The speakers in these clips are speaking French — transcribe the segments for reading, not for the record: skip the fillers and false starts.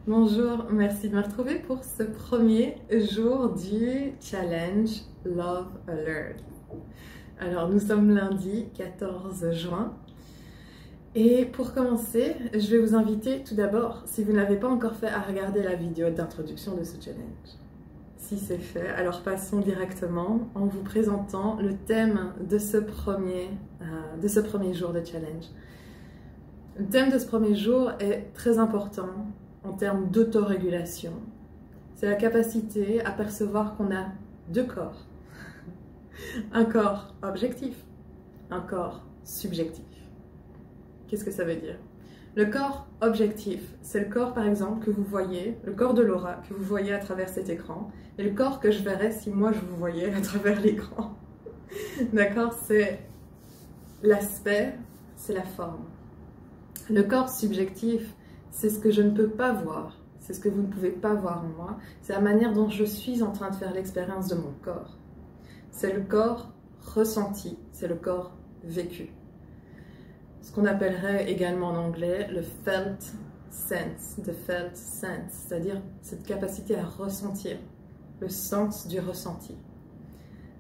Bonjour, merci de me retrouver pour ce premier jour du challenge Love Alert. Alors nous sommes lundi 14 juin et pour commencer, je vais vous inviter tout d'abord, si vous ne l'avez pas encore fait, à regarder la vidéo d'introduction de ce challenge. Si c'est fait, alors passons directement en vous présentant le thème de ce premier jour de challenge. Le thème de ce premier jour est très important en termes d'autorégulation. C'est la capacité à percevoir qu'on a deux corps. Un corps objectif, un corps subjectif. Qu'est-ce que ça veut dire? Le corps objectif, c'est le corps par exemple que vous voyez, le corps de Laura que vous voyez à travers cet écran, et le corps que je verrais si moi je vous voyais à travers l'écran. D'accord? C'est l'aspect, c'est la forme. Le corps subjectif, c'est ce que je ne peux pas voir, c'est ce que vous ne pouvez pas voir en moi, c'est la manière dont je suis en train de faire l'expérience de mon corps. C'est le corps ressenti, c'est le corps vécu. Ce qu'on appellerait également en anglais le felt sense, the felt sense, c'est-à-dire cette capacité à ressentir, le sens du ressenti.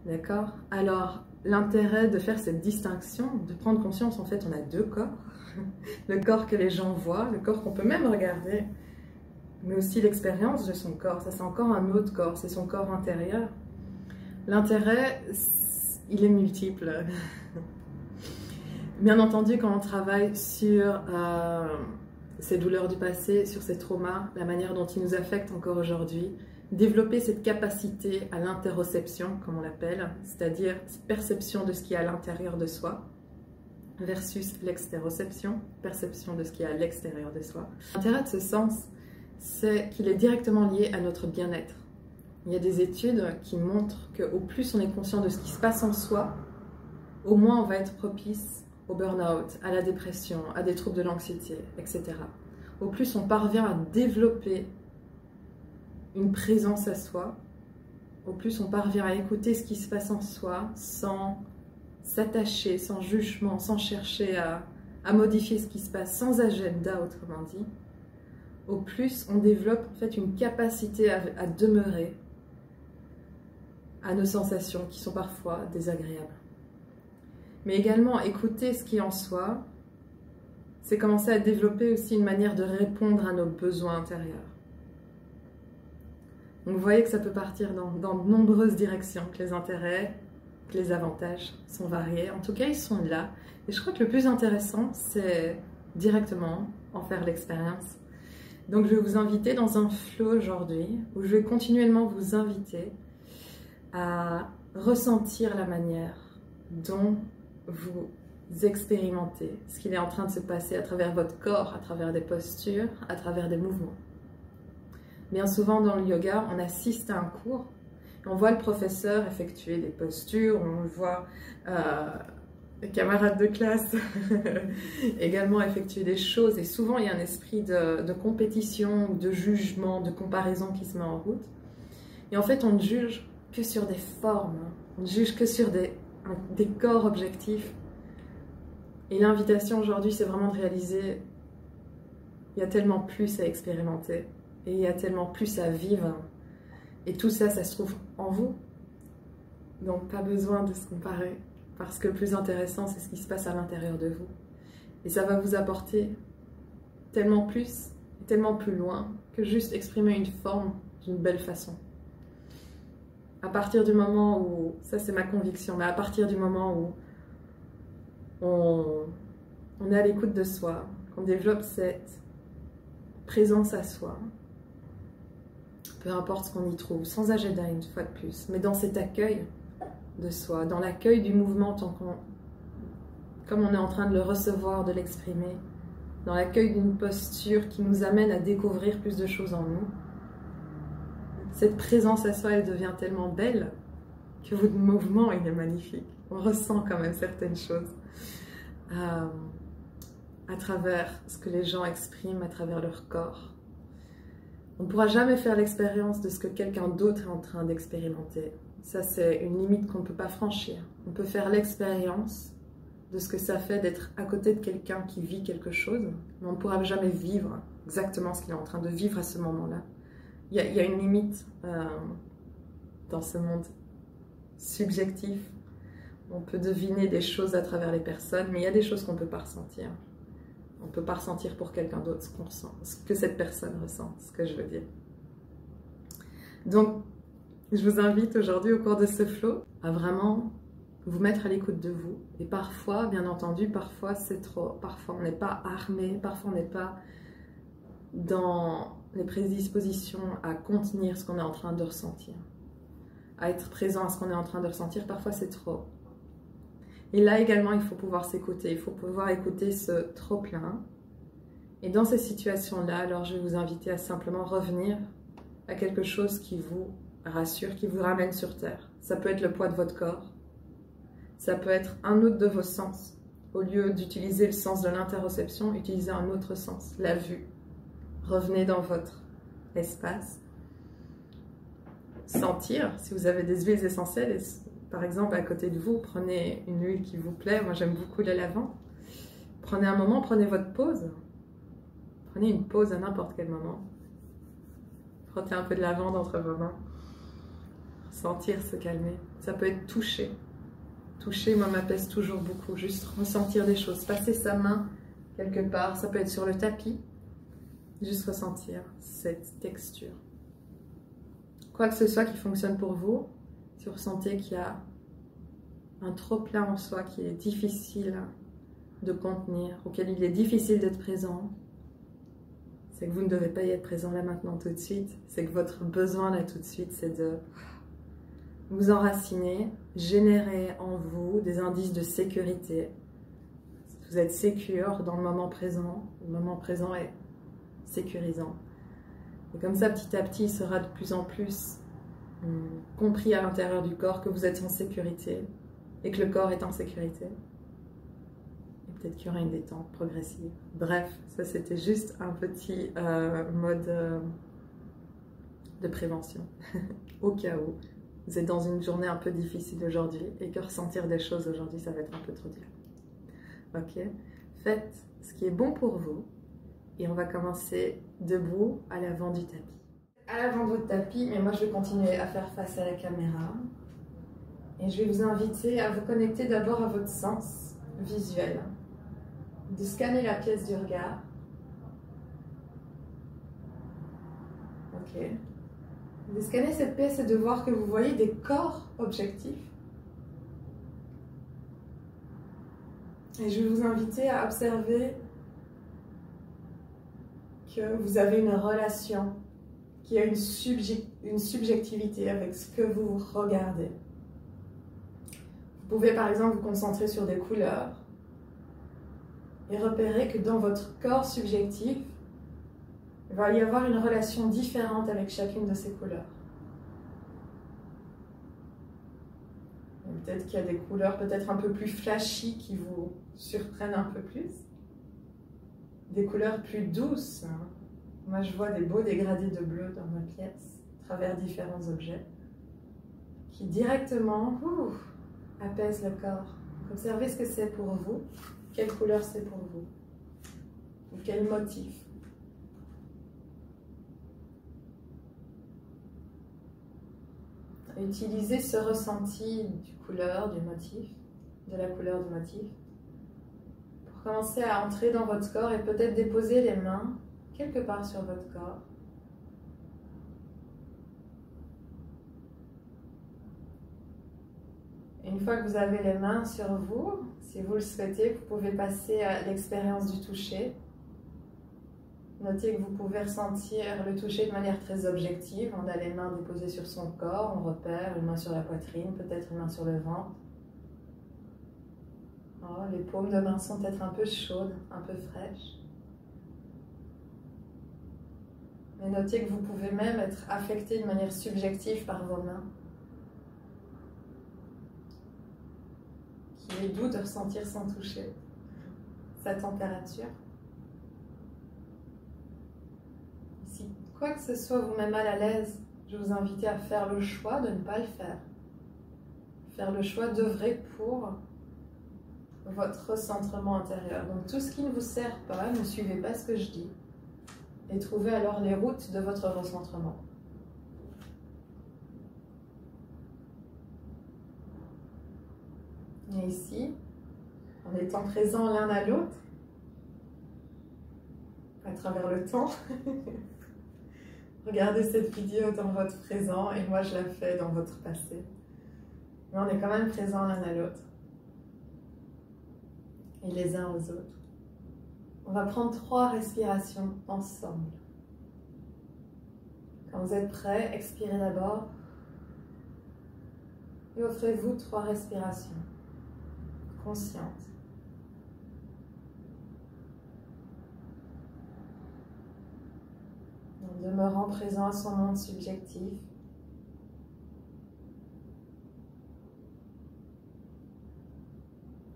D'accord? Alors, l'intérêt de faire cette distinction, de prendre conscience, en fait, on a deux corps. Le corps que les gens voient, le corps qu'on peut même regarder, mais aussi l'expérience de son corps. Ça, c'est encore un autre corps, c'est son corps intérieur. L'intérêt, il est multiple. Bien entendu, quand on travaille sur ces douleurs du passé, sur ces traumas, la manière dont ils nous affectent encore aujourd'hui, développer cette capacité à l'interoception, comme on l'appelle, c'est-à-dire cette perception de ce qui est à l'intérieur de soi, versus l'extéroception, perception de ce qui est à l'extérieur de soi. L'intérêt de ce sens, c'est qu'il est directement lié à notre bien-être. Il y a des études qui montrent qu'au plus on est conscient de ce qui se passe en soi, au moins on va être propice au burn-out, à la dépression, à des troubles de l'anxiété, etc. Au plus on parvient à développer une présence à soi, au plus on parvient à écouter ce qui se passe en soi sans s'attacher, sans jugement, sans chercher à modifier ce qui se passe, sans agenda autrement dit, au plus on développe en fait une capacité à demeurer à nos sensations qui sont parfois désagréables. Mais également écouter ce qui est en soi, c'est commencer à développer aussi une manière de répondre à nos besoins intérieurs. Donc vous voyez que ça peut partir dans de nombreuses directions, que les intérêts, que les avantages sont variés. En tout cas, ils sont là. Et je crois que le plus intéressant, c'est directement en faire l'expérience. Donc je vais vous inviter dans un flow aujourd'hui, où je vais continuellement vous inviter à ressentir la manière dont vous expérimentez ce qu'il est en train de se passer à travers votre corps, à travers des postures, à travers des mouvements. Bien souvent dans le yoga, on assiste à un cours, on voit le professeur effectuer des postures, on voit les camarades de classe également effectuer des choses, et souvent il y a un esprit de compétition, de jugement, de comparaison qui se met en route. Et en fait, on ne juge que sur des formes, on ne juge que sur des corps objectifs. Et l'invitation aujourd'hui, c'est vraiment de réaliser il y a tellement plus à expérimenter, et il y a tellement plus à vivre. Et tout ça, ça se trouve en vous. Donc, pas besoin de se comparer. Parce que le plus intéressant, c'est ce qui se passe à l'intérieur de vous. Et ça va vous apporter tellement plus, tellement plus loin, que juste exprimer une forme d'une belle façon. À partir du moment où, ça c'est ma conviction, mais à partir du moment où on est à l'écoute de soi, qu'on développe cette présence à soi, peu importe ce qu'on y trouve, sans agenda une fois de plus, mais dans cet accueil de soi, dans l'accueil du mouvement comme on est en train de le recevoir, de l'exprimer, dans l'accueil d'une posture qui nous amène à découvrir plus de choses en nous. Cette présence à soi, elle devient tellement belle que votre mouvement, il est magnifique. On ressent quand même certaines choses à travers ce que les gens expriment, à travers leur corps. On ne pourra jamais faire l'expérience de ce que quelqu'un d'autre est en train d'expérimenter. Ça, c'est une limite qu'on ne peut pas franchir. On peut faire l'expérience de ce que ça fait d'être à côté de quelqu'un qui vit quelque chose, mais on ne pourra jamais vivre exactement ce qu'il est en train de vivre à ce moment-là. Il y a une limite dans ce monde subjectif. On peut deviner des choses à travers les personnes, mais il y a des choses qu'on ne peut pas ressentir. On ne peut pas ressentir pour quelqu'un d'autre ce qu'on ressent, ce que cette personne ressent, ce que je veux dire. Donc, je vous invite aujourd'hui au cours de ce flow à vraiment vous mettre à l'écoute de vous. Et parfois, bien entendu, parfois c'est trop. Parfois on n'est pas armé, parfois on n'est pas dans les prédispositions à contenir ce qu'on est en train de ressentir, à être présent à ce qu'on est en train de ressentir. Parfois c'est trop. Et là également, il faut pouvoir s'écouter, il faut pouvoir écouter ce trop-plein. Et dans ces situations-là, alors je vais vous inviter à simplement revenir à quelque chose qui vous rassure, qui vous ramène sur terre. Ça peut être le poids de votre corps, ça peut être un autre de vos sens. Au lieu d'utiliser le sens de l'interoception, utilisez un autre sens, la vue. Revenez dans votre espace. Sentir, si vous avez des huiles essentielles, par exemple à côté de vous, prenez une huile qui vous plaît. Moi j'aime beaucoup la lavande. Prenez un moment, prenez votre pause. Prenez une pause à n'importe quel moment. Frottez un peu de lavande entre vos mains. Sentir se calmer. Ça peut être toucher. Toucher, moi, m'apaise toujours beaucoup. Juste ressentir des choses. Passer sa main quelque part. Ça peut être sur le tapis. Juste ressentir cette texture. Quoi que ce soit qui fonctionne pour vous, si vous ressentez qu'il y a un trop-plein en soi qui est difficile de contenir, auquel il est difficile d'être présent, c'est que vous ne devez pas y être présent là maintenant tout de suite. C'est que votre besoin là tout de suite, c'est de vous enraciner, générer en vous des indices de sécurité. Vous êtes sécure dans le moment présent. Le moment présent est sécurisant. Et comme ça, petit à petit, il sera de plus en plus compris à l'intérieur du corps que vous êtes en sécurité et que le corps est en sécurité. Et peut-être qu'il y aura une détente progressive. Bref, ça c'était juste un petit mode de prévention au cas où vous êtes dans une journée un peu difficile aujourd'hui et que ressentir des choses aujourd'hui, ça va être un peu trop dur. Ok? Faites ce qui est bon pour vous et on va commencer debout à l'avant du tapis. À l'avant de votre tapis, mais moi je vais continuer à faire face à la caméra et je vais vous inviter à vous connecter d'abord à votre sens visuel, de scanner la pièce du regard. Ok. De scanner cette pièce et de voir que vous voyez des corps objectifs. Et je vais vous inviter à observer que vous avez une relation, qu'il y a une subjectivité avec ce que vous regardez. Vous pouvez par exemple vous concentrer sur des couleurs et repérer que dans votre corps subjectif, il va y avoir une relation différente avec chacune de ces couleurs. Peut-être qu'il y a des couleurs peut-être un peu plus flashy qui vous surprennent un peu plus. Des couleurs plus douces. Moi, je vois des beaux dégradés de bleu dans ma pièce, à travers différents objets, qui directement apaisent le corps. Observez ce que c'est pour vous, quelle couleur c'est pour vous, ou quel motif. Utilisez ce ressenti du couleur, du motif, de la couleur du motif, pour commencer à entrer dans votre corps et peut-être déposer les mains quelque part sur votre corps. Une fois que vous avez les mains sur vous, si vous le souhaitez, vous pouvez passer à l'expérience du toucher. Notez que vous pouvez ressentir le toucher de manière très objective. On a les mains déposées sur son corps, on repère une main sur la poitrine, peut-être une main sur le ventre. Oh, les paumes de main sont peut-être un peu chaudes, un peu fraîches. Mais notez que vous pouvez même être affecté de manière subjective par vos mains. Qu'il est doux de ressentir sans toucher sa température. Si quoi que ce soit vous met mal à l'aise, je vous invite à faire le choix de ne pas le faire. Faire le choix d'œuvrer pour votre recentrement intérieur. Donc tout ce qui ne vous sert pas, ne suivez pas ce que je dis. Et trouvez alors les routes de votre recentrement. Et ici, en étant présents l'un à l'autre, à travers le temps, regardez cette vidéo dans votre présent et moi je la fais dans votre passé. Mais on est quand même présents l'un à l'autre et les uns aux autres. On va prendre 3 respirations ensemble. Quand vous êtes prêts, expirez d'abord et offrez-vous 3 respirations conscientes. En demeurant présent à son monde subjectif.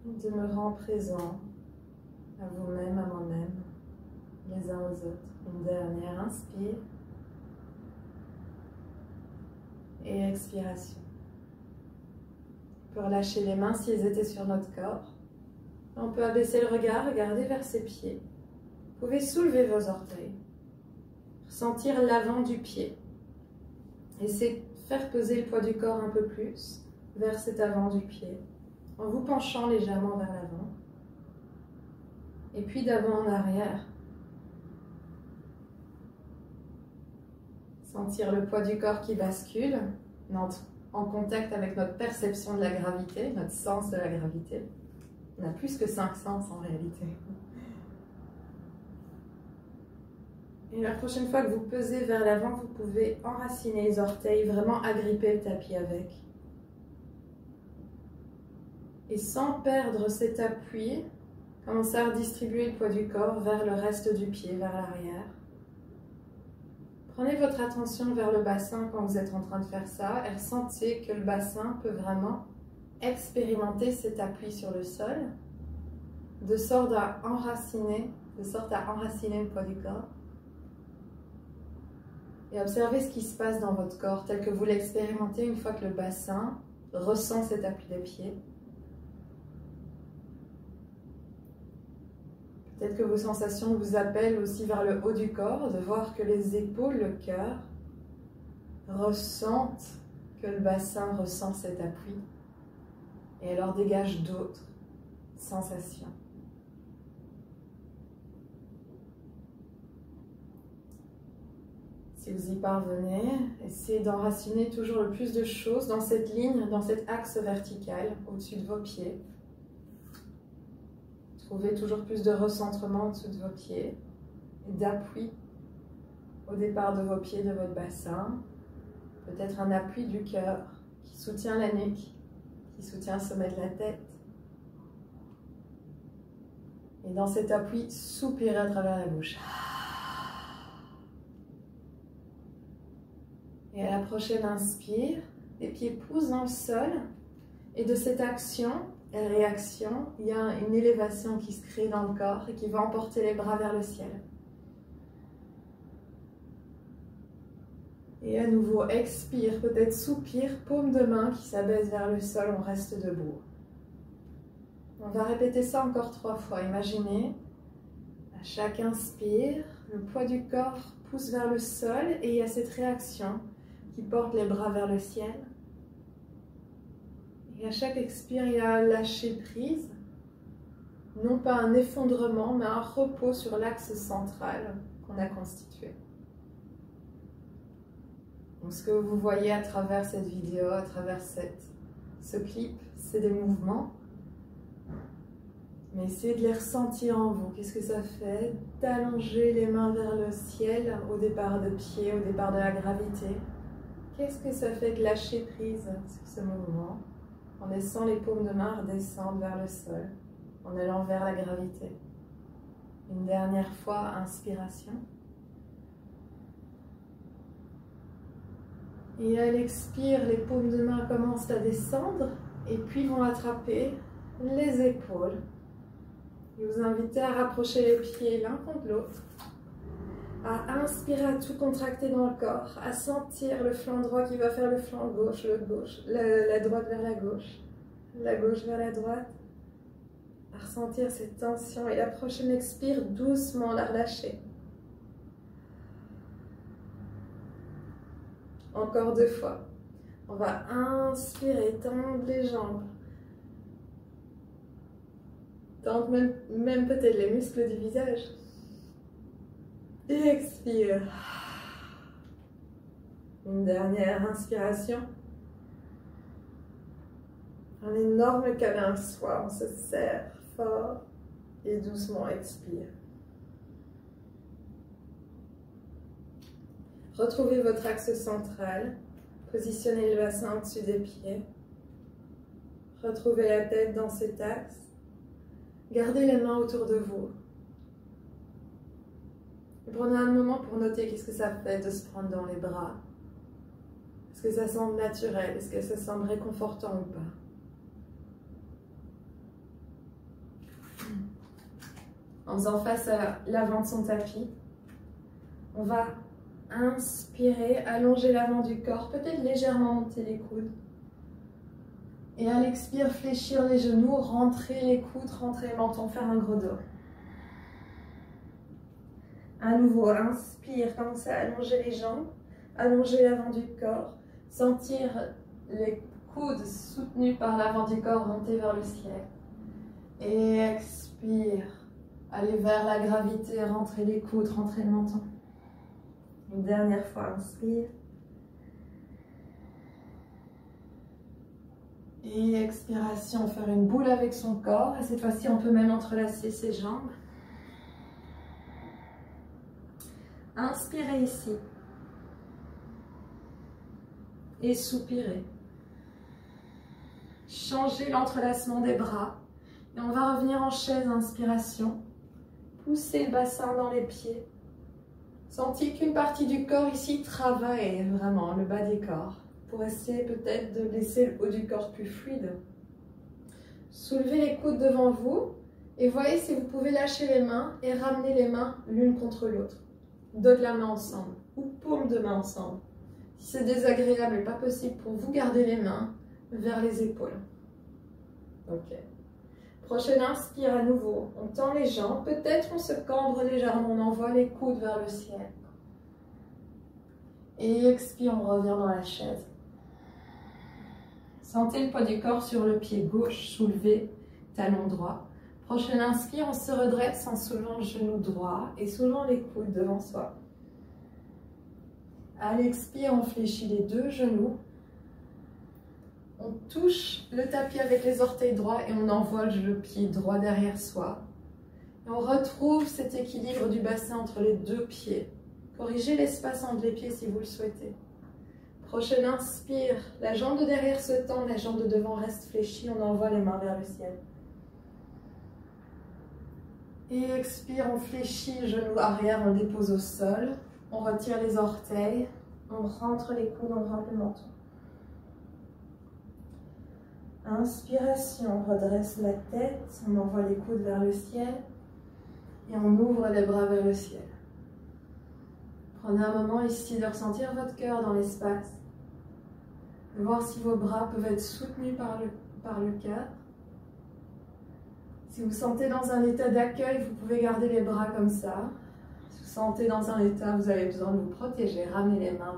En demeurant présent à vous-même, à moi-même, les uns aux autres. Une dernière inspire et expiration. On peut relâcher les mains si elles étaient sur notre corps. On peut abaisser le regard, regarder vers ses pieds. Vous pouvez soulever vos orteils. Sentir l'avant du pied. Essayez de faire peser le poids du corps un peu plus vers cet avant du pied, en vous penchant légèrement vers l'avant. Et puis d'avant en arrière. Sentir le poids du corps qui bascule, en contact avec notre perception de la gravité, notre sens de la gravité. On a plus que 5 sens en réalité. Et la prochaine fois que vous pesez vers l'avant, vous pouvez enraciner les orteils, vraiment agripper le tapis avec. Et sans perdre cet appui, commencez à redistribuer le poids du corps vers le reste du pied, vers l'arrière. Prenez votre attention vers le bassin quand vous êtes en train de faire ça et ressentez que le bassin peut vraiment expérimenter cet appui sur le sol, de sorte à enraciner le poids du corps. Et observez ce qui se passe dans votre corps tel que vous l'expérimentez une fois que le bassin ressent cet appui des pieds. Peut-être que vos sensations vous appellent aussi vers le haut du corps, de voir que les épaules, le cœur ressentent que le bassin ressent cet appui et alors dégage d'autres sensations. Si vous y parvenez, essayez d'enraciner toujours le plus de choses dans cette ligne, dans cet axe vertical au-dessus de vos pieds. Trouvez toujours plus de recentrement au-dessus de vos pieds et d'appui au départ de vos pieds, de votre bassin. Peut-être un appui du cœur qui soutient la nuque, qui soutient le sommet de la tête. Et dans cet appui, soupirez à travers la bouche. Et à la prochaine inspire, les pieds poussent dans le sol. Et de cette action et réaction, il y a une élévation qui se crée dans le corps et qui va emporter les bras vers le ciel. Et à nouveau, expire, peut-être soupir, paume de main qui s'abaisse vers le sol, on reste debout. On va répéter ça encore 3 fois. Imaginez, à chaque inspire, le poids du corps pousse vers le sol et il y a cette réaction qui porte les bras vers le ciel. Et à chaque expire, il y a un lâcher prise, non pas un effondrement, mais un repos sur l'axe central qu'on a constitué. Donc ce que vous voyez à travers cette vidéo, à travers ce clip, c'est des mouvements. Mais essayez de les ressentir en vous. Qu'est-ce que ça fait d'allonger les mains vers le ciel au départ de pied, au départ de la gravité? Qu'est-ce que ça fait de lâcher prise sur ce mouvement en laissant les paumes de main redescendre vers le sol, en allant vers la gravité? Une dernière fois, inspiration. Et à l'expire, les paumes de main commencent à descendre et puis vont attraper les épaules. Je vous invite à rapprocher les pieds l'un contre l'autre, à inspirer, à tout contracter dans le corps, à sentir le flanc droit qui va faire le flanc gauche, la droite vers la gauche vers la droite. à ressentir cette tension et la prochaine expire, doucement la relâcher. Encore 2 fois. On va inspirer, tendre les jambes. Tendre même peut-être les muscles du visage. Et expire. Une dernière inspiration. Un énorme câlin à soi, on se serre fort et doucement expire. Retrouvez votre axe central, positionnez le bassin au-dessus des pieds. Retrouvez la tête dans cet axe. Gardez les mains autour de vous. Et prenez un moment pour noter qu'est-ce que ça fait de se prendre dans les bras. Est-ce que ça semble naturel? Est-ce que ça semble réconfortant ou pas? En faisant face à l'avant de son tapis, on va inspirer, allonger l'avant du corps, peut-être légèrement monter les coudes. Et à l'expire, fléchir les genoux, rentrer les coudes, rentrer le menton, faire un gros dos. À nouveau, inspire, commencez à allonger les jambes, allonger l'avant du corps, sentir les coudes soutenus par l'avant du corps monter vers le ciel. Et expire, allez vers la gravité, rentrer les coudes, rentrer le menton. Une dernière fois, inspire. Et expiration, faire une boule avec son corps. Et cette fois-ci, on peut même entrelacer ses jambes. Inspirez ici. Et soupirez. Changez l'entrelacement des bras. Et on va revenir en chaise, inspiration. Poussez le bassin dans les pieds. Sentez qu'une partie du corps ici travaille vraiment, le bas du corps, pour essayer peut-être de laisser le haut du corps plus fluide. Soulevez les coudes devant vous et voyez si vous pouvez lâcher les mains et ramener les mains l'une contre l'autre. Dos de la main ensemble ou paume de main ensemble. Si c'est désagréable et pas possible pour vous, gardez les mains vers les épaules. Ok. Prochaine inspire à nouveau. On tend les jambes. Peut-être on se cambre légèrement. On envoie les coudes vers le ciel. Et expire, on revient dans la chaise. Sentez le poids du corps sur le pied gauche soulevé, talon droit. Prochaine inspire, on se redresse en soulevant le genou droit et soulevant les coudes devant soi. À l'expire, on fléchit les 2 genoux. On touche le tapis avec les orteils droits et on envole le pied droit derrière soi. Et on retrouve cet équilibre du bassin entre les 2 pieds. Corrigez l'espace entre les pieds si vous le souhaitez. Prochaine inspire, la jambe de derrière se tend, la jambe de devant reste fléchie, on envoie les mains vers le ciel. Et expire, on fléchit, genou arrière, on dépose au sol. On retire les orteils, on rentre les coudes, on rentre le menton. Inspiration, on redresse la tête, on envoie les coudes vers le ciel et on ouvre les bras vers le ciel. Prenez un moment ici de ressentir votre cœur dans l'espace, de voir si vos bras peuvent être soutenus par le cœur. Si vous sentez dans un état d'accueil, vous pouvez garder les bras comme ça. Si vous sentez dans un état où vous avez besoin de vous protéger, ramenez les mains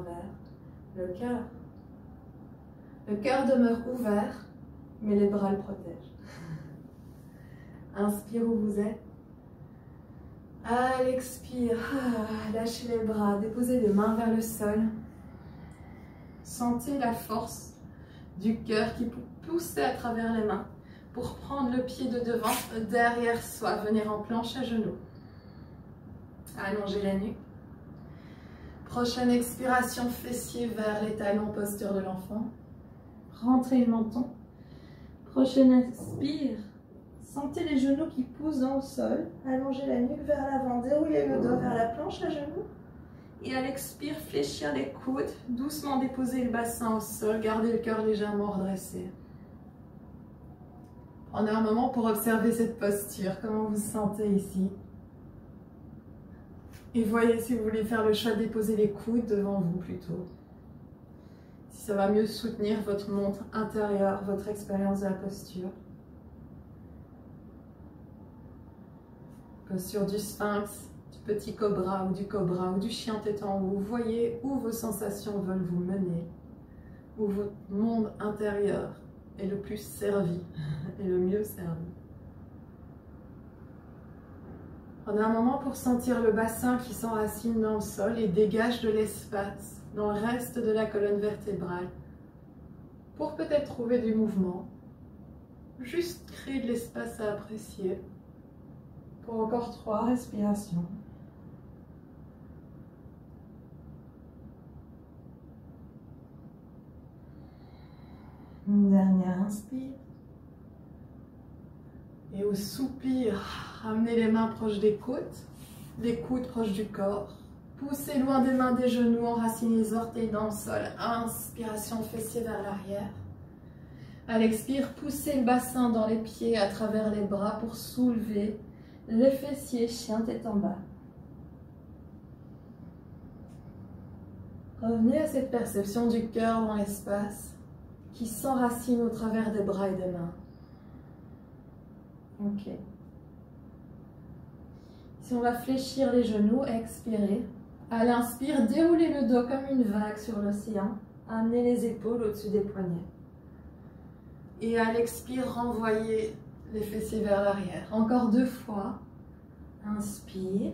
vers le cœur. Le cœur demeure ouvert, mais les bras le protègent. Inspire où vous êtes. À l'expire, lâchez les bras, déposez les mains vers le sol. Sentez la force du cœur qui peut pousser à travers les mains pour prendre le pied de devant derrière soi, venir en planche à genoux. Allongez la nuque. Prochaine expiration, fessiers vers les talons, posture de l'enfant. Rentrez le menton. Prochaine expire. Sentez les genoux qui poussent dans le sol. Allongez la nuque vers l'avant, déroulez le dos vers la planche à genoux. Et à l'expire, fléchir les coudes, doucement déposer le bassin au sol, gardez le cœur légèrement redressé. Prenez un moment pour observer cette posture, comment vous vous sentez ici. Et voyez si vous voulez faire le choix de déposer les coudes devant vous plutôt. Si ça va mieux soutenir votre montre intérieure, votre expérience de la posture. Posture du sphinx, du petit cobra ou du chien tête en haut. Voyez où vos sensations veulent vous mener, où votre monde intérieur est le plus servi et le mieux servi. Prenez un moment pour sentir le bassin qui s'enracine dans le sol et dégage de l'espace dans le reste de la colonne vertébrale pour peut-être trouver du mouvement. Juste créer de l'espace à apprécier pour encore 3 respirations. Une dernière inspire. Et au soupir, ramenez les mains proches des côtes, les coudes proches du corps. Poussez loin des mains des genoux, enracinez les orteils dans le sol. Inspiration, fessiers vers l'arrière. À l'expire, poussez le bassin dans les pieds à travers les bras pour soulever les fessiers, chien tête en bas. Revenez à cette perception du cœur dans l'espace qui s'enracine au travers des bras et des mains. Ok. Si on va fléchir les genoux, expirez. À l'inspire, déroulez le dos comme une vague sur l'océan. Amenez les épaules au-dessus des poignets. Et à l'expire, renvoyez les fessiers vers l'arrière. Encore 2 fois. Inspire.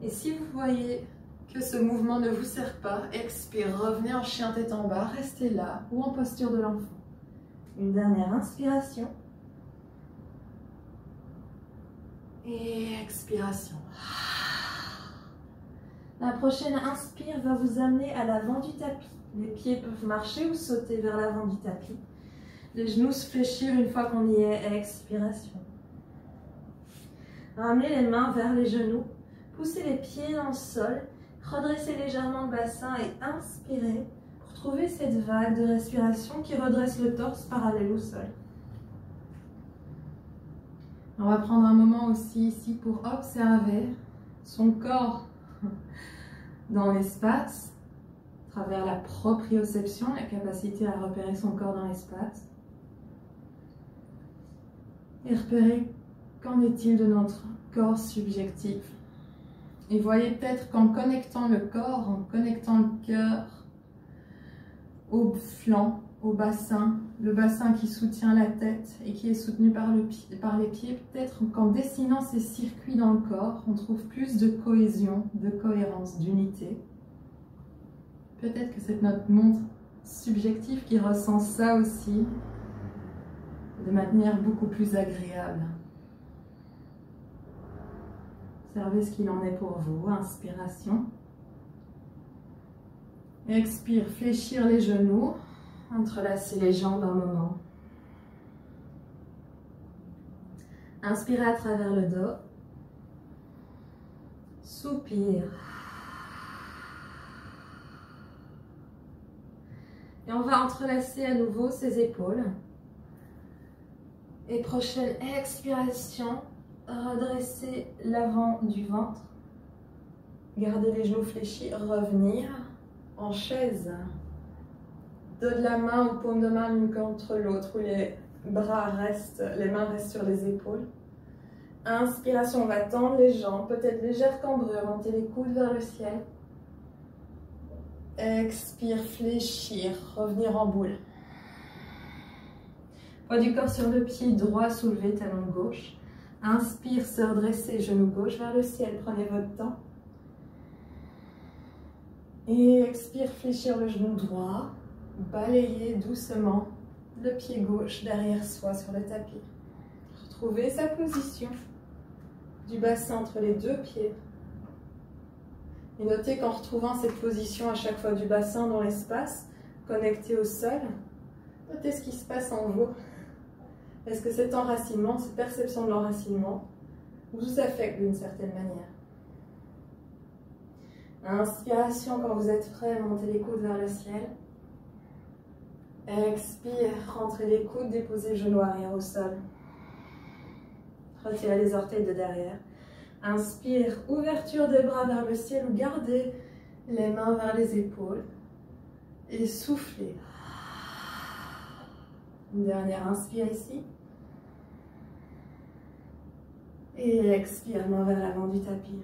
Et si vous voyez que ce mouvement ne vous sert pas, expire. Revenez en chien tête en bas. Restez là ou en posture de l'enfant. Une dernière inspiration. Et expiration. La prochaine inspire va vous amener à l'avant du tapis. Les pieds peuvent marcher ou sauter vers l'avant du tapis. Les genoux se fléchir une fois qu'on y est. Expiration. Ramenez les mains vers les genoux. Poussez les pieds dans le sol. Redressez légèrement le bassin et inspirez pour trouver cette vague de respiration qui redresse le torse parallèle au sol. On va prendre un moment aussi ici pour observer son corps dans l'espace, à travers la proprioception, la capacité à repérer son corps dans l'espace. Et repérer qu'en est-il de notre corps subjectif. Et voyez peut-être qu'en connectant le corps, en connectant le cœur au flanc, au bassin, le bassin qui soutient la tête et qui est soutenu par les pieds, peut-être qu'en dessinant ces circuits dans le corps, on trouve plus de cohésion, de cohérence, d'unité. Peut-être que c'est notre monde subjectif qui ressent ça aussi de manière beaucoup plus agréable. Observez ce qu'il en est pour vous. Inspiration. Expire, fléchir les genoux. Entrelacer les jambes un moment. Inspirez à travers le dos. Soupir. Et on va entrelacer à nouveau ses épaules. Et prochaine expiration, redresser l'avant du ventre. Gardez les genoux fléchis, revenir en chaise. Dos de la main ou paume de main l'une contre l'autre, où les bras restent, les mains restent sur les épaules. Inspiration, on va tendre les jambes, peut-être légère cambrure, monter les coudes vers le ciel. Expire, fléchir, revenir en boule. Poids du corps sur le pied droit soulevé, talon gauche. Inspire, se redresser, genou gauche vers le ciel, prenez votre temps. Et expire, fléchir le genou droit. Balayez doucement le pied gauche derrière soi sur le tapis. Retrouvez sa position du bassin entre les 2 pieds. Et notez qu'en retrouvant cette position à chaque fois du bassin dans l'espace, connecté au sol, notez ce qui se passe en vous. Est-ce que cet enracinement, cette perception de l'enracinement, vous affecte d'une certaine manière? Inspiration, quand vous êtes prêt, montez les coudes vers le ciel. Expire, rentrez les coudes, déposez le genou arrière au sol. Retirez les orteils de derrière. Inspire, ouverture des bras vers le ciel ou gardez les mains vers les épaules. Et soufflez. Une dernière inspire ici. Et expire, main vers l'avant du tapis.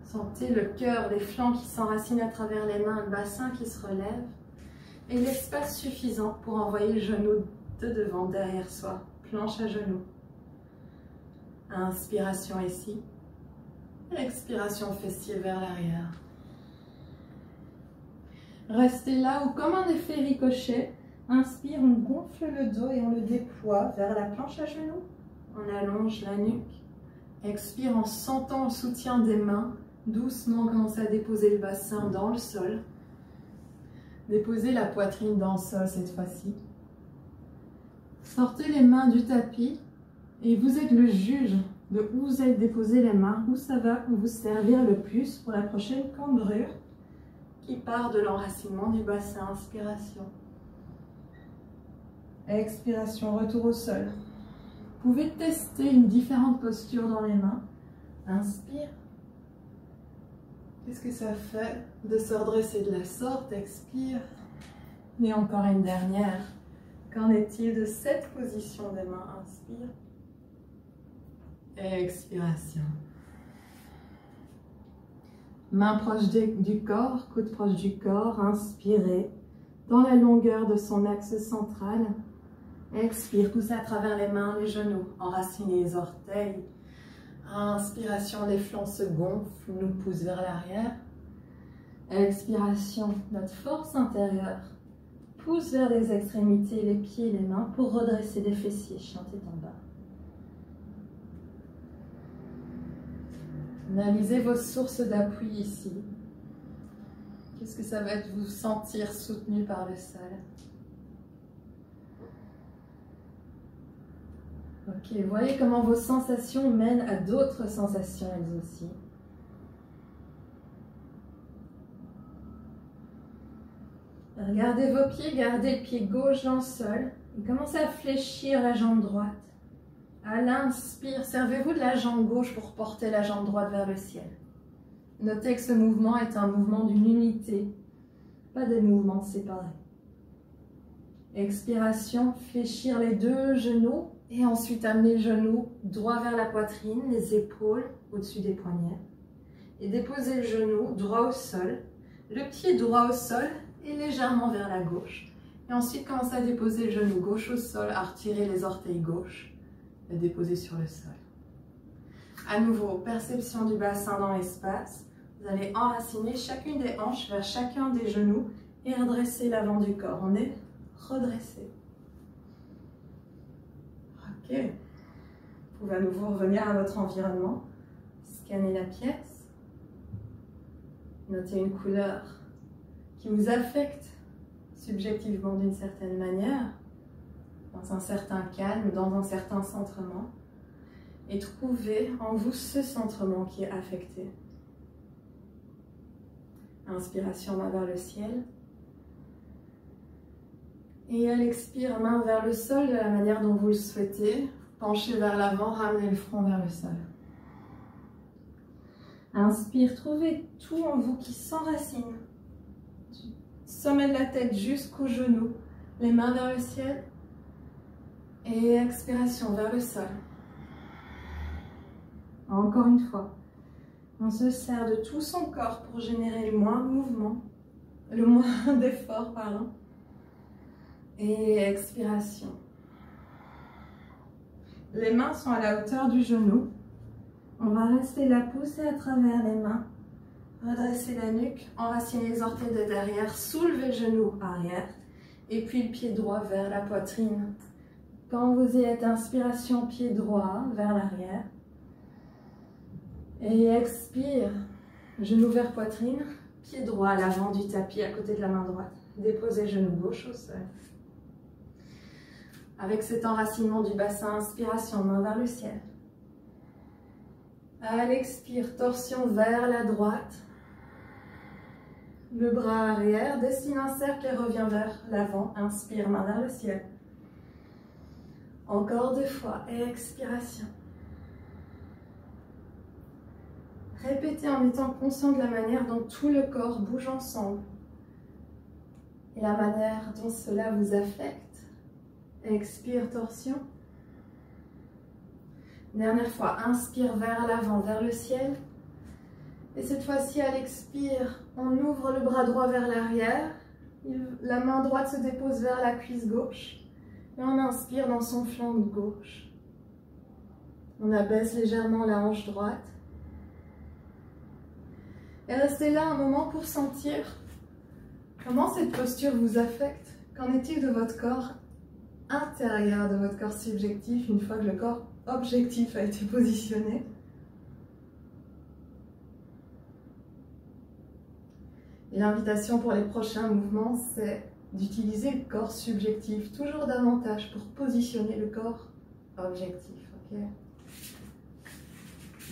Sentez le cœur, les flancs qui s'enracinent à travers les mains, le bassin qui se relève. Et l'espace suffisant pour envoyer le genou de devant, derrière soi, planche à genoux. Inspiration ici. Expiration fessier vers l'arrière. Restez là ou comme un effet ricochet. Inspire, on gonfle le dos et on le déploie vers la planche à genoux. On allonge la nuque. Expire en sentant le soutien des mains. Doucement, commencez à déposer le bassin dans le sol. Déposez la poitrine dans le sol cette fois-ci. Sortez les mains du tapis et vous êtes le juge de où vous avez déposé les mains, où ça va vous servir le plus pour la prochaine cambrure qui part de l'enracinement du bassin. Inspiration. Expiration, retour au sol. Vous pouvez tester une différente posture dans les mains. Inspire. Qu'est-ce que ça fait de se redresser de la sorte? Expire. Et encore une dernière. Qu'en est-il de cette position des mains? Inspire. Expiration. Main proche du corps, coude proche du corps. Inspirez dans la longueur de son axe central. Expire, poussez à travers les mains, les genoux. Enracinez les orteils. Inspiration, les flancs se gonflent, nous poussent vers l'arrière. Expiration, notre force intérieure pousse vers les extrémités, les pieds et les mains pour redresser les fessiers, chantez en bas. Analysez vos sources d'appui ici. Qu'est-ce que ça va être vous sentir soutenu par le sol? Ok, voyez comment vos sensations mènent à d'autres sensations elles aussi. Regardez vos pieds, gardez le pied gauche dans le sol et commencez à fléchir la jambe droite. À l'inspire, servez-vous de la jambe gauche pour porter la jambe droite vers le ciel. Notez que ce mouvement est un mouvement d'une unité, pas des mouvements séparés. Expiration, fléchir les deux genoux et ensuite amener le genou droit vers la poitrine, les épaules au-dessus des poignets. Et déposer le genou droit au sol, le pied droit au sol et légèrement vers la gauche. Et ensuite, commencez à déposer le genou gauche au sol, à retirer les orteils gauche et déposer sur le sol. À nouveau, perception du bassin dans l'espace. Vous allez enraciner chacune des hanches vers chacun des genoux et redresser l'avant du corps. On est redressé. Ok. Vous pouvez à nouveau revenir à votre environnement. Scannez la pièce. Notez une couleur qui vous affecte subjectivement d'une certaine manière, dans un certain calme, dans un certain centrement, et trouvez en vous ce centrement qui est affecté. Inspiration, main vers le ciel. Et à l'expire, main vers le sol de la manière dont vous le souhaitez. Penchez vers l'avant, ramenez le front vers le sol. Inspire, trouvez tout en vous qui s'enracine. Du sommet de la tête jusqu'aux genoux. Les mains vers le ciel. Et expiration vers le sol. Encore une fois. On se sert de tout son corps pour générer le moins de mouvement. Le moins d'effort, pardon. Et expiration. Les mains sont à la hauteur du genou. On va rester là, pousser à travers les mains. Redresser la nuque, enraciner les orteils de derrière, soulever le genou arrière. Et puis le pied droit vers la poitrine. Quand vous y êtes, inspiration, pied droit vers l'arrière. Et expire, genou vers poitrine, pied droit à l'avant du tapis à côté de la main droite. Déposez genou gauche au sol. Avec cet enracinement du bassin, inspiration, main vers le ciel. À l'expire, torsion vers la droite. Le bras arrière, dessine un cercle et revient vers l'avant. Inspire, main vers le ciel. Encore 2 fois, expiration. Répétez en étant conscient de la manière dont tout le corps bouge ensemble et la manière dont cela vous affecte. Expire, torsion. Dernière fois, inspire vers l'avant, vers le ciel. Et cette fois-ci, à l'expire, on ouvre le bras droit vers l'arrière. La main droite se dépose vers la cuisse gauche. Et on inspire dans son flanc gauche. On abaisse légèrement la hanche droite. Et restez là un moment pour sentir comment cette posture vous affecte. Qu'en est-il de votre corps intérieur, de votre corps subjectif, une fois que le corps objectif a été positionné? Et l'invitation pour les prochains mouvements, c'est d'utiliser le corps subjectif toujours davantage pour positionner le corps objectif. Okay?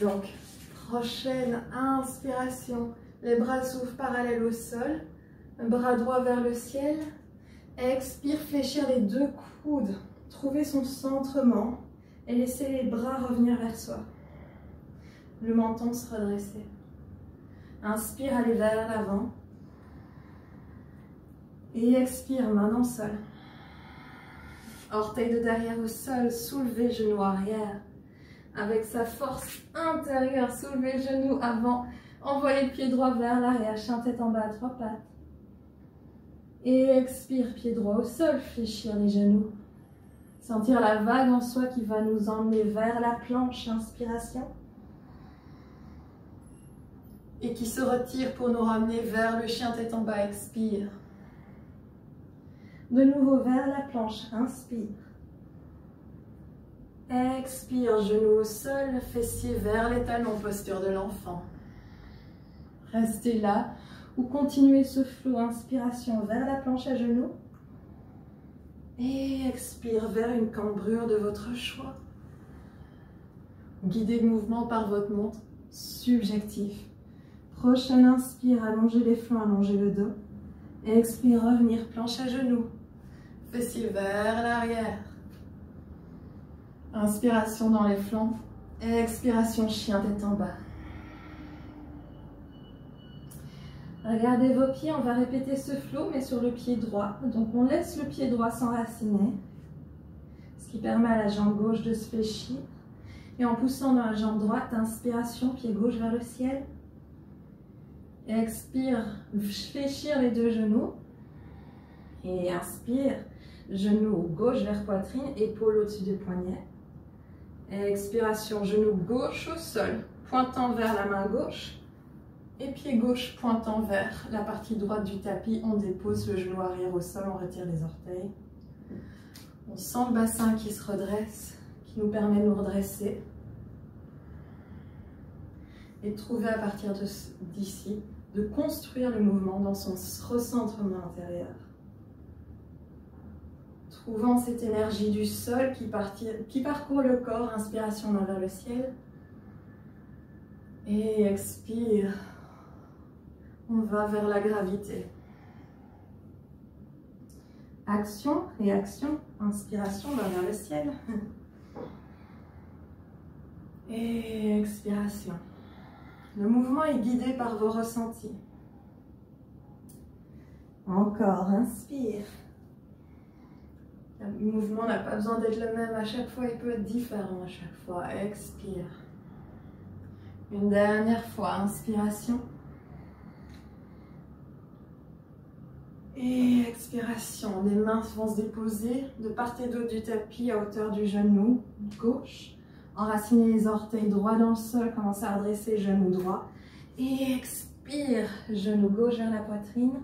Donc, prochaine inspiration, les bras s'ouvrent parallèles au sol, bras droit vers le ciel. Expire, fléchir les deux coudes, trouver son centrement et laisser les bras revenir vers soi. Le menton se redresser. Inspire, aller vers l'avant. Et expire, main dans le sol. Orteil de derrière au sol, soulevez genou arrière. Avec sa force intérieure, soulevez genou avant. Envoyez le pied droit vers l'arrière, chien tête en bas à trois pattes. Et expire, pied droit au sol, fléchir les genoux. Sentir la vague en soi qui va nous emmener vers la planche, inspiration. Et qui se retire pour nous ramener vers le chien tête en bas, expire. De nouveau vers la planche, inspire. Expire, genou au sol, fessier vers les talons, posture de l'enfant. Restez là ou continuez ce flot, inspiration vers la planche à genoux. Et expire vers une cambrure de votre choix. Guidez le mouvement par votre montre subjectif. Prochaine inspire, allongez les flancs, allongez le dos. Expire, revenir, planche à genoux. Fessier vers l'arrière. Inspiration dans les flancs. Expiration, chien tête en bas. Regardez vos pieds, on va répéter ce flow, mais sur le pied droit. Donc on laisse le pied droit s'enraciner, ce qui permet à la jambe gauche de se fléchir. Et en poussant dans la jambe droite, inspiration, pied gauche vers le ciel. Expire, fléchir les deux genoux. Et inspire, genou gauche vers poitrine, épaule au-dessus des poignets. Expiration, genou gauche au sol, pointant vers la main gauche. Et pied gauche pointant vers la partie droite du tapis, on dépose le genou arrière au sol, on retire les orteils. On sent le bassin qui se redresse, qui nous permet de nous redresser. Et de trouver à partir d'ici, de construire le mouvement dans son recentrement intérieur. Trouvant cette énergie du sol qui parcourt le corps, inspiration main vers le ciel. Et expire. On va vers la gravité. Action, réaction, inspiration, main vers le ciel. Et expiration. Le mouvement est guidé par vos ressentis. Encore, inspire. Le mouvement n'a pas besoin d'être le même à chaque fois, il peut être différent à chaque fois. Expire. Une dernière fois, inspiration. Et expiration. Les mains vont se déposer de part et d'autre du tapis à hauteur du genou gauche. Enracinez les orteils droits dans le sol, commencez à redresser genou droit. Et expire, genou gauche vers la poitrine.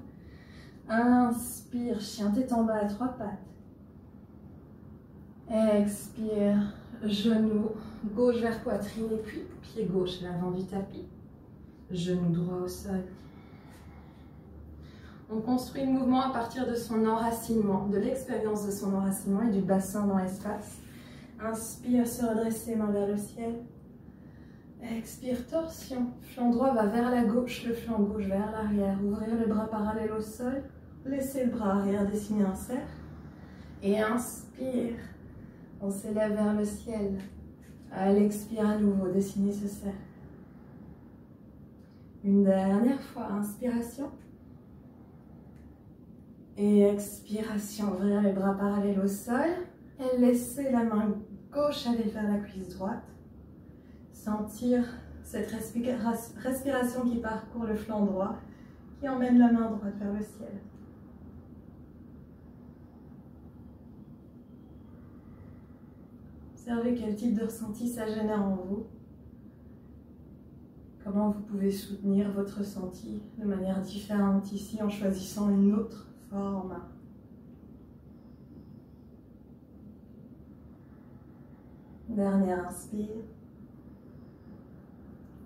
Inspire, chien tête en bas à trois pattes. Expire, genou gauche vers poitrine et puis pied gauche l'avant du tapis. Genou droit au sol. On construit le mouvement à partir de son enracinement, de l'expérience de son enracinement et du bassin dans l'espace. Inspire, se redresser, main vers le ciel. Expire, torsion. Flanc droit va vers la gauche, le flanc gauche vers l'arrière. Ouvrir les bras parallèles au sol. Laissez le bras arrière dessiner un cercle. Et inspire. On s'élève vers le ciel. À l'expire à nouveau, dessinez ce cercle. Une dernière fois, inspiration. Et expiration, ouvrir les bras parallèles au sol. Et laissez la main gauche aller vers la cuisse droite. Sentir cette respiration qui parcourt le flanc droit, qui emmène la main droite vers le ciel. Observez quel type de ressenti ça génère en vous. Comment vous pouvez soutenir votre ressenti de manière différente ici en choisissant une autre forme. Dernier inspire.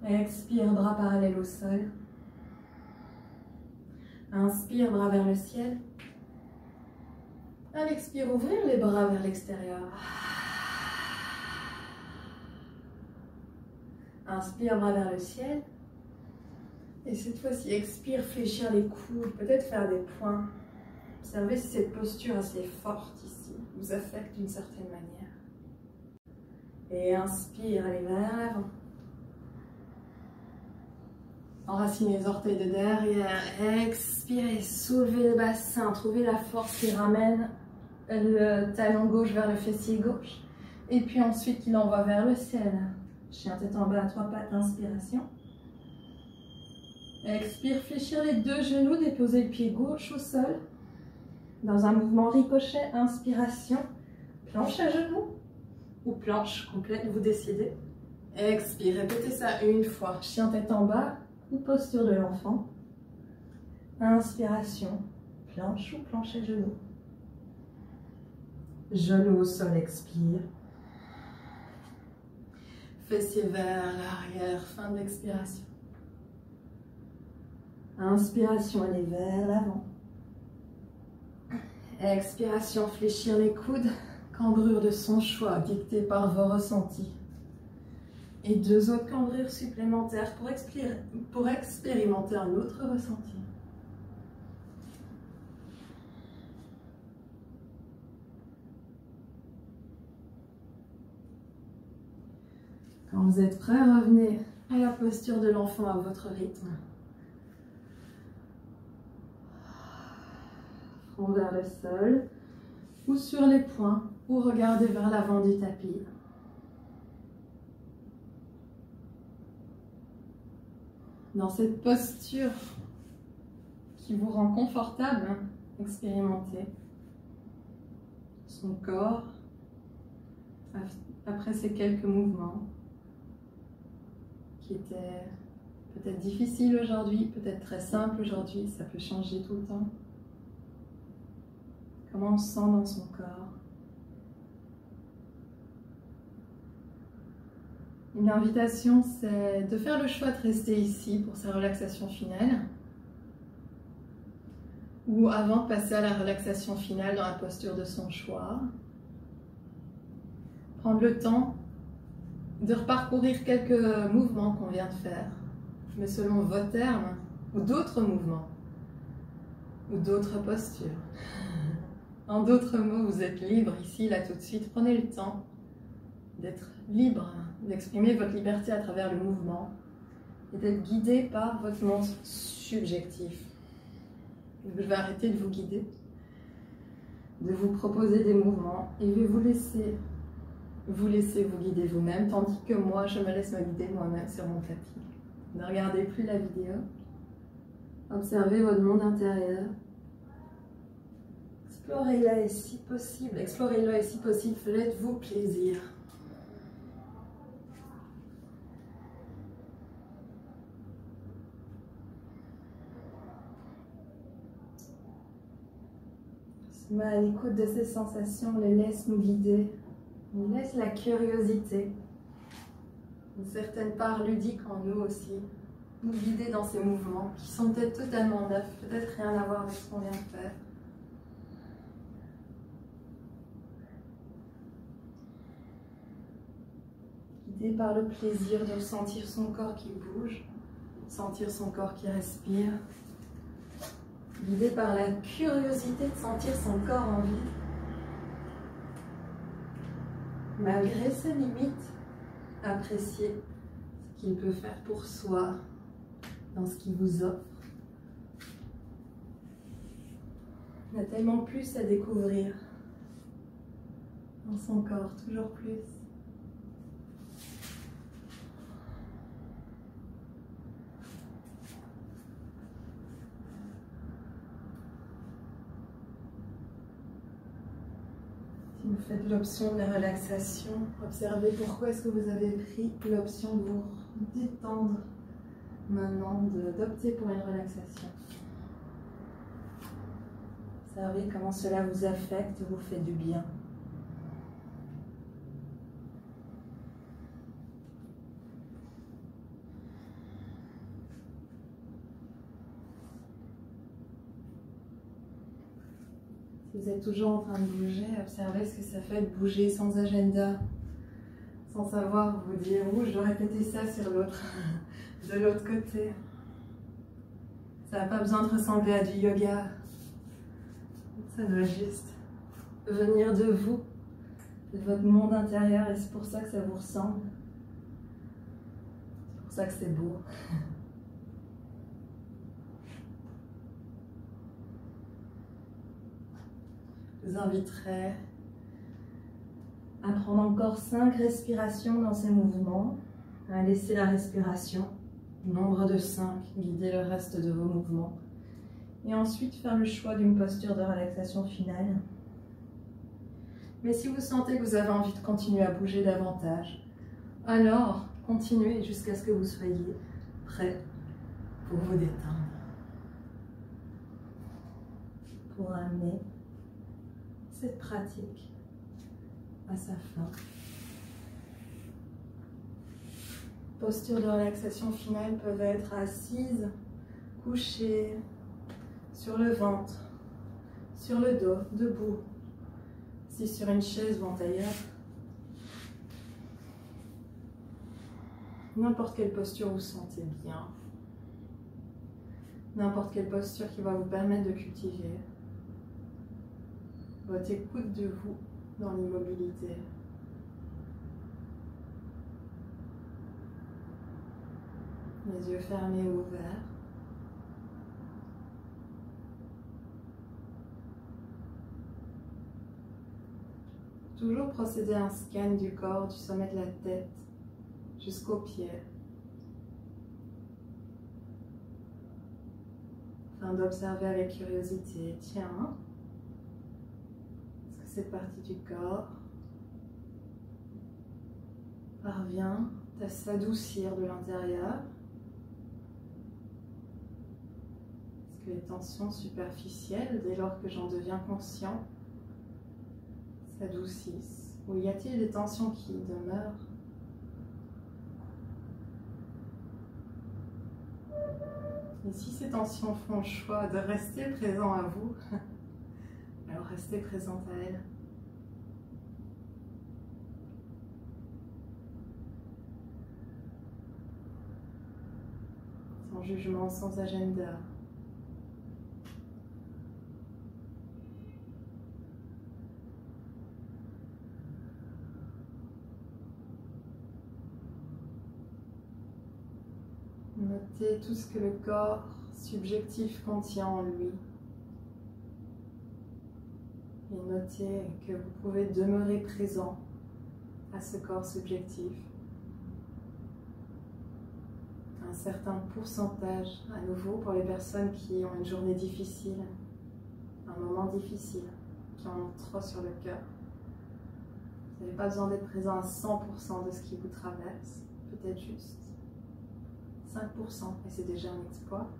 Expire, bras parallèles au sol. Inspire, bras vers le ciel. À l'expire, ouvrir les bras vers l'extérieur. Inspire, bras vers le ciel. Et cette fois-ci, expire, fléchir les coudes, peut-être faire des points. Observez si cette posture assez forte ici vous affecte d'une certaine manière. Et inspire, allez vers l'avant. Enracinez les orteils de derrière. Expirez, soulevez le bassin. Trouvez la force qui ramène le talon gauche vers le fessier gauche. Et puis ensuite, il envoie vers le ciel. Chien tête en bas à 3 pattes, inspiration. Expire, fléchir les 2 genoux, déposer le pied gauche au sol. Dans un mouvement ricochet, inspiration. Planche à genoux ou planche complète, vous décidez. Expire, répétez ça une fois. Chien tête en bas ou posture de l'enfant. Inspiration, planche ou planche à genoux. Genoux au sol, expire. Fessiers vers l'arrière, fin de l'expiration. Inspiration, allez vers l'avant. Expiration, fléchir les coudes, cambrure de son choix, dictée par vos ressentis. Et 2 autres cambrures supplémentaires pour expérimenter un autre ressenti. Quand vous êtes prêt, revenez à la posture de l'enfant à votre rythme. Front vers le sol, ou sur les poings, ou regardez vers l'avant du tapis. Dans cette posture qui vous rend confortable, expérimentez son corps après ces quelques mouvements qui étaient peut-être difficiles aujourd'hui, peut-être très simples aujourd'hui, ça peut changer tout le temps. Comment on se sent dans son corps? Une invitation, c'est de faire le choix de rester ici pour sa relaxation finale. Ou avant de passer à la relaxation finale dans la posture de son choix. Prendre le temps de reparcourir quelques mouvements qu'on vient de faire, mais selon vos termes, ou d'autres mouvements, ou d'autres postures. En d'autres mots, vous êtes libre ici, là tout de suite. Prenez le temps d'être libre, d'exprimer votre liberté à travers le mouvement et d'être guidé par votre monde subjectif. Donc, je vais arrêter de vous guider, de vous proposer des mouvements et je vais vous laisser vous guider vous-même, tandis que moi, je me laisse me guider moi-même sur mon tapis. Ne regardez plus la vidéo. Observez votre monde intérieur. Explorez-le et si possible, faites-vous plaisir. Se met à l'écoute de ces sensations, on les laisse nous guider. On laisse la curiosité, une certaine part ludique en nous aussi, nous guider dans ces mouvements qui sont peut-être totalement neufs, peut-être rien à voir avec ce qu'on vient de faire. Guidé par le plaisir de sentir son corps qui bouge, sentir son corps qui respire, guidé par la curiosité de sentir son corps en vie. Malgré ses limites, appréciez ce qu'il peut faire pour soi dans ce qu'il vous offre. Il y a tellement plus à découvrir dans son corps, toujours plus. faites l'option de la relaxation. Observez pourquoi est-ce que vous avez pris l'option de vous détendre maintenant, d'opter pour une relaxation. Observez comment cela vous affecte et vous fait du bien. Si vous êtes toujours en train de bouger, observez ce que ça fait de bouger sans agenda, sans savoir vous dire « Ouh, je dois répéter ça sur l'autre, de l'autre côté ». Ça n'a pas besoin de ressembler à du yoga. Ça doit juste venir de vous, de votre monde intérieur, et c'est pour ça que ça vous ressemble. C'est pour ça que c'est beau. Je vous inviterai à prendre encore 5 respirations dans ces mouvements, à laisser la respiration, nombre de 5, guider le reste de vos mouvements. Et ensuite faire le choix d'une posture de relaxation finale. Mais si vous sentez que vous avez envie de continuer à bouger davantage, alors continuez jusqu'à ce que vous soyez prêt pour vous détendre. Pour amener cette pratique à sa fin. Postures de relaxation finale peuvent être assises, couchées, sur le ventre, sur le dos, debout, si sur une chaise ou en tailleur. N'importe quelle posture vous sentez bien. N'importe quelle posture qui va vous permettre de cultiver votre écoute de vous dans l'immobilité. Les yeux fermés ou ouverts. Toujours procéder à un scan du corps, du sommet de la tête jusqu'aux pieds, afin d'observer avec curiosité, tiens, est-ce que cette partie du corps parvient à s'adoucir de l'intérieur? Est-ce que les tensions superficielles, dès lors que j'en deviens conscient, s'adoucissent? Ou y a-t-il des tensions qui demeurent? Et si ces tensions font le choix de rester présent à vous, alors restez présente à elles. Sans jugement, sans agenda. Notez tout ce que le corps subjectif contient en lui. Et notez que vous pouvez demeurer présent à ce corps subjectif. Un certain pourcentage, à nouveau, pour les personnes qui ont une journée difficile, un moment difficile, qui en ont trop sur le cœur. Vous n'avez pas besoin d'être présent à 100% de ce qui vous traverse, peut-être juste 5%, et c'est déjà un exploit.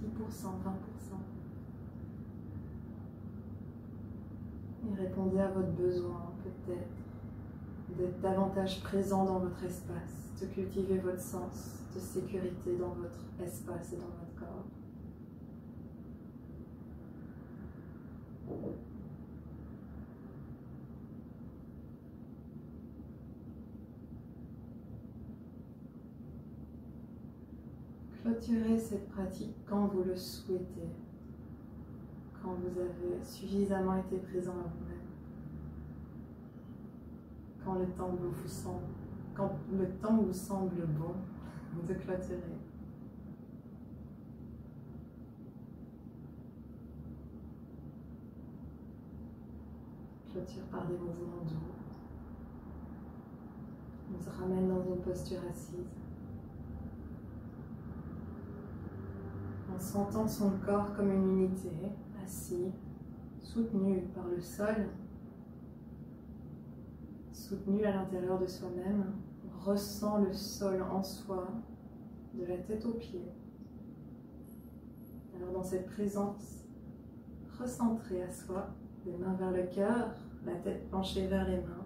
10%, 20%. Et répondez à votre besoin, peut-être, d'être davantage présent dans votre espace, de cultiver votre sens de sécurité dans votre espace et dans votre corps. Clôturez cette pratique quand vous le souhaitez, quand vous avez suffisamment été présent à vous-même, quand le temps vous semble bon de clôturer. Clôture par des mouvements doux. On se ramène dans une posture assise. En sentant son corps comme une unité, assis, soutenu par le sol, soutenu à l'intérieur de soi-même. On ressent le sol en soi, de la tête aux pieds. Alors dans cette présence recentrée à soi, les mains vers le cœur, la tête penchée vers les mains.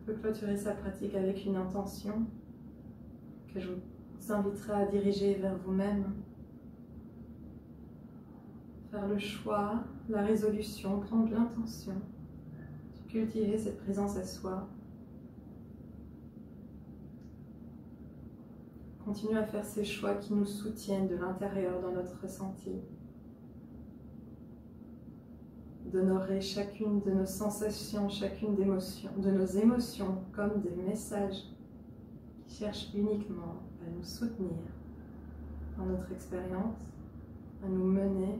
On peut clôturer sa pratique avec une intention que je vous inviterai à diriger vers vous-même. Faire le choix, la résolution, prendre l'intention de cultiver cette présence à soi. Continuez à faire ces choix qui nous soutiennent de l'intérieur dans notre ressenti. D'honorer chacune de nos sensations, chacune de nos émotions comme des messages qui cherchent uniquement à nous soutenir dans notre expérience, à nous mener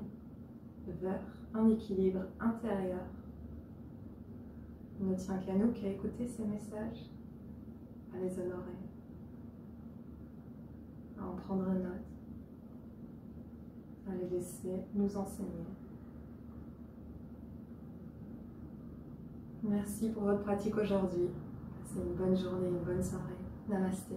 vers un équilibre intérieur. Il ne tient qu'à nous qu'à écouter ces messages, à les honorer, à en prendre note, à les laisser nous enseigner. Merci pour votre pratique aujourd'hui. Passez une bonne journée, une bonne soirée. Namasté.